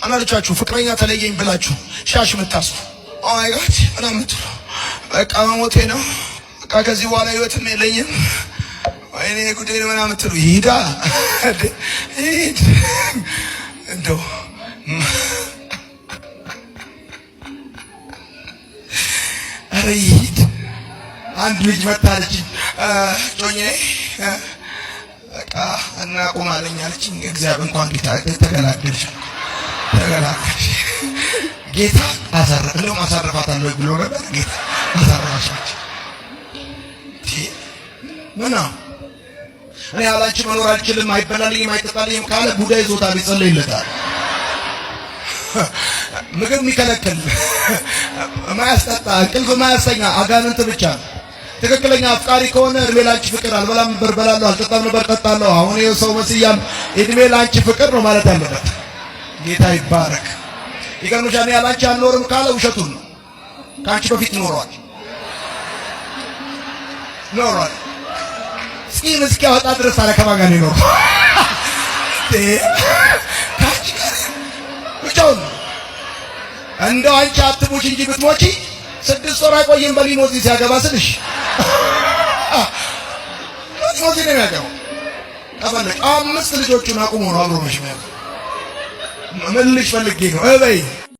አናልቻችሁ ፍቅረኛ ተለየኝ ብላችሁ ሻሽ መታሱ ኦ ማይ ጋድ ምናምን ምትሉ በቃ መሞቴ ነው በቃ ከዚህ በኋላ ህይወትም የለኝም ወይኔ ጉዴ ነው ምናምን ምትሉ ይዳ ሂድ እንደው አሪድ አንድ ልጅ መጣለች ጆኜ በቃ እና ቆማለኝ አለችኝ እግዚአብሔር እንኳን ጌታ ተገላገልሽ ጌታ አሳረፋታለሁ ብሎ ነበር ጌታ አሳረፋች ምና እኔ ያላንቺ መኖር አልችልም አይበላልኝም አይጠጣልኝም ካለ ቡዳ ይዞታል ይጸልይለታል ምግብ የሚከለክል ማያስጠጣ እንቅልፍ ማያሰኛ አጋንንት ብቻ ትክክለኛ አፍቃሪ ከሆነ እድሜ ላንቺ ፍቅር አልበላም ነበር በላለሁ አልጠጣም ነበር ቀጣለሁ አሁን ይሄ ሰው መስያም እድሜ ላንቺ ፍቅር ነው ማለት ያለበት ጌታ ይባረክ ይገርምሻል ያላንቺ አልኖርም ካለ ውሸቱን ነው ካንቺ በፊት ኖሯል ጺም እስኪያወጣ ድረስ አለ ከማጋኔ ነው ካንቺ ጋር ብቻውን እንደው አንቺ አትሙች እንጂ ብትሞቺ 6 ወር አይቆይም በሊሞዚን ሲያገባ ስልሽ ሊሞዚን ነው ያገባው አፈለቅ 5 ልጆቹን አቁሞ ነው አብሮ መሽመር ምን ልጅ ፈልጌ ነው እበይ